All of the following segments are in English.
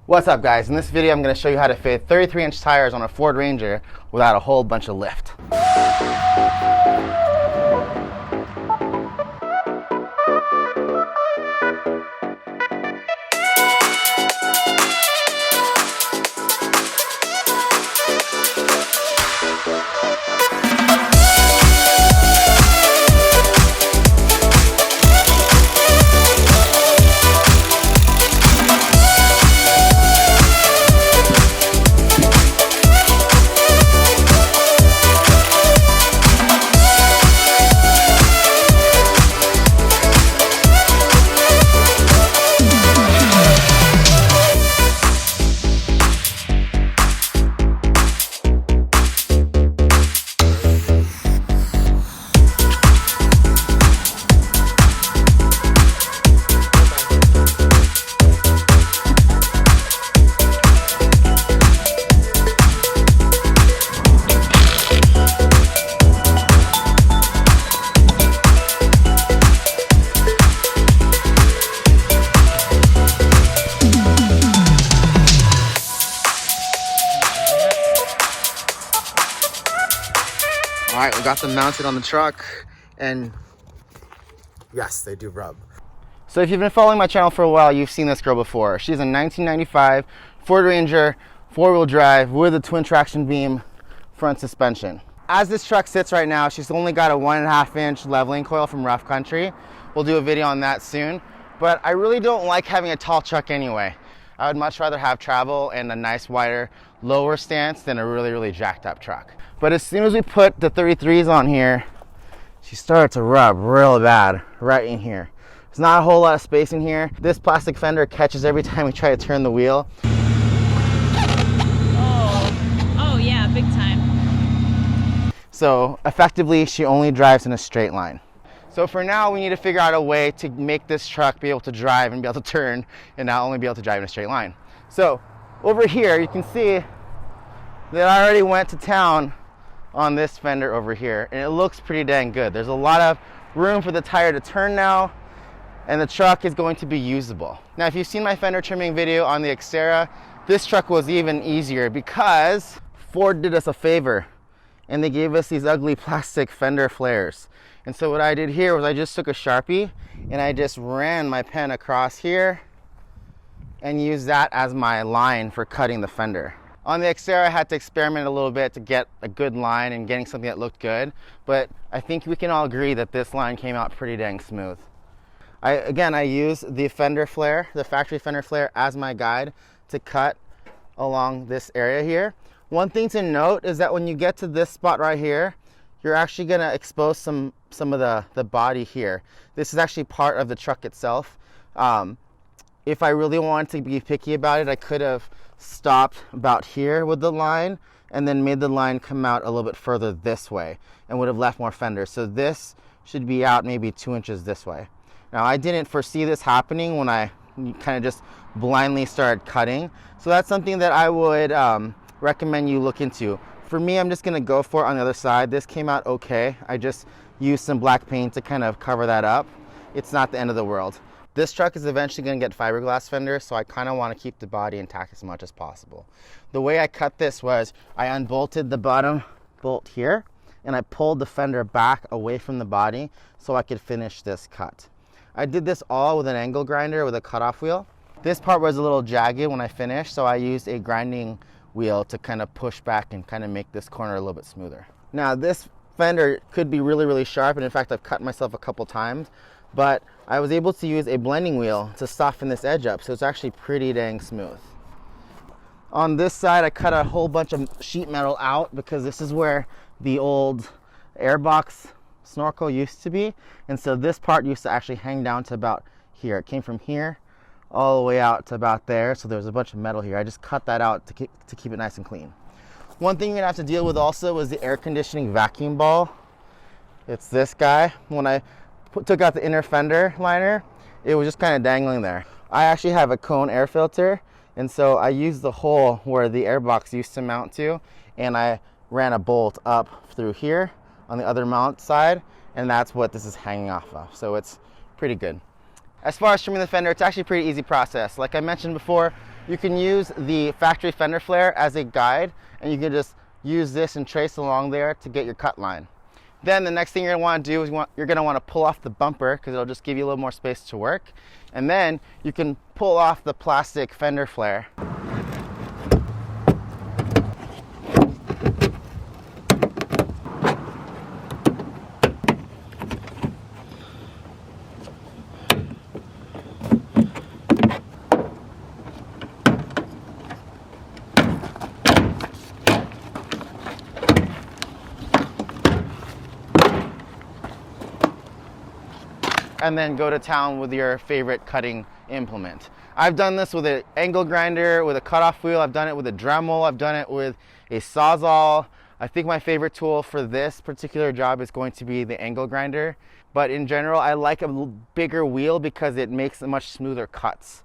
What's up guys, in this video I'm going to show you how to fit 33-inch tires on a Ford Ranger without a whole bunch of lift. All right, we got them mounted on the truck, and yes, they do rub. So if you've been following my channel for a while, you've seen this girl before. She's a 1995 Ford Ranger, 4-wheel drive with a twin traction beam front suspension. As this truck sits right now, she's only got a 1.5-inch leveling coil from Rough Country. We'll do a video on that soon, but I really don't like having a tall truck anyway. I would much rather have travel and a nice wider lower stance than a really jacked up truck. But as soon as we put the 33s on here, she started to rub real bad right in here. There's not a whole lot of space in here. This plastic fender catches every time we try to turn the wheel. Oh yeah, big time. So effectively, she only drives in a straight line. So for now, we need to figure out a way to make this truck be able to drive and be able to turn and not only be able to drive in a straight line. So over here, you can see that I already went to town on this fender over here, and it looks pretty dang good. There's a lot of room for the tire to turn now, and the truck is going to be usable. Now, if you've seen my fender trimming video on the Xterra, this truck was even easier because Ford did us a favor and they gave us these ugly plastic fender flares. And so what I did here was I just took a Sharpie and I just ran my pen across here and used that as my line for cutting the fender. On the Xterra, I had to experiment a little bit to get a good line and getting something that looked good, but I think we can all agree that this line came out pretty dang smooth. I use the fender flare, the factory fender flare, as my guide to cut along this area here. One thing to note is that when you get to this spot right here, you're actually gonna expose some of the body here. This is actually part of the truck itself. If I really wanted to be picky about it, I could have stopped about here with the line and then made the line come out a little bit further this way and would have left more fender. So this should be out maybe 2 inches this way. Now, I didn't foresee this happening when I kind of just blindly started cutting. So that's something that I would recommend you look into. For me, I'm just gonna go for it on the other side. This came out okay. I just used some black paint to kind of cover that up. It's not the end of the world. This truck is eventually going to get fiberglass fenders, so I kind of want to keep the body intact as much as possible. The way I cut this was I unbolted the bottom bolt here, and I pulled the fender back away from the body so I could finish this cut. I did this all with an angle grinder with a cutoff wheel. This part was a little jagged when I finished, so I used a grinding wheel to kind of push back and kind of make this corner a little bit smoother. Now, this fender could be really sharp, and in fact, I've cut myself a couple times, but I was able to use a blending wheel to soften this edge up, so it's actually pretty dang smooth. On this side, I cut a whole bunch of sheet metal out because this is where the old airbox snorkel used to be, and so this part used to actually hang down to about here. It came from here all the way out to about there, so there's a bunch of metal here. I just cut that out to keep it nice and clean. One thing you're gonna have to deal with also was the air conditioning vacuum ball. It's this guy. When I took out the inner fender liner, it was just kind of dangling there. I actually have a cone air filter, and so I used the hole where the airbox used to mount to, and I ran a bolt up through here on the other mount side, and that's what this is hanging off of. So it's pretty good. As far as trimming the fender, it's actually a pretty easy process. Like I mentioned before, You can use the factory fender flare as a guide, and you can just use this and trace along there to get your cut line. Then the next thing you're going to want to do is you're going to want to pull off the bumper, because it'll just give you a little more space to work. And then you can pull off the plastic fender flare. And then go to town with your favorite cutting implement. I've done this with an angle grinder, with a cutoff wheel. I've done it with a Dremel. I've done it with a Sawzall. I think my favorite tool for this particular job is going to be the angle grinder. But in general, I like a bigger wheel because it makes much smoother cuts.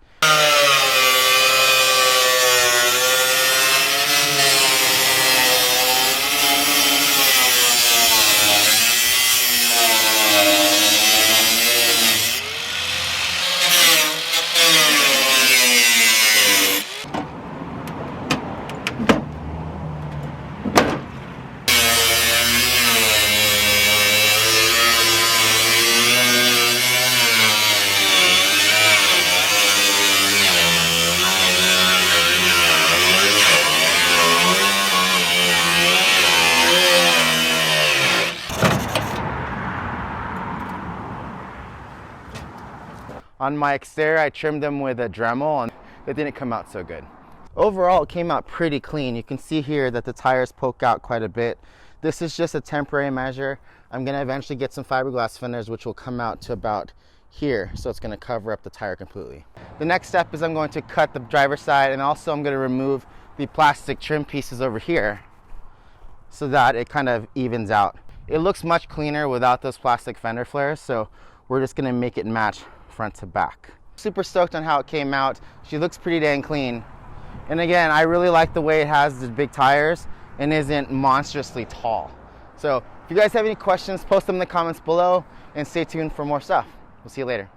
On my exterior, I trimmed them with a Dremel, and it didn't come out so good. Overall, it came out pretty clean. You can see here that the tires poke out quite a bit. This is just a temporary measure. I'm going to eventually get some fiberglass fenders, which will come out to about here, so it's going to cover up the tire completely. The next step is I'm going to cut the driver's side, and also I'm going to remove the plastic trim pieces over here so that it kind of evens out. It looks much cleaner without those plastic fender flares, so we're just going to make it match front to back. Super stoked on how it came out. She looks pretty dang clean. And again, I really like the way it has the big tires and isn't monstrously tall. So if you guys have any questions, post them in the comments below and stay tuned for more stuff. We'll see you later.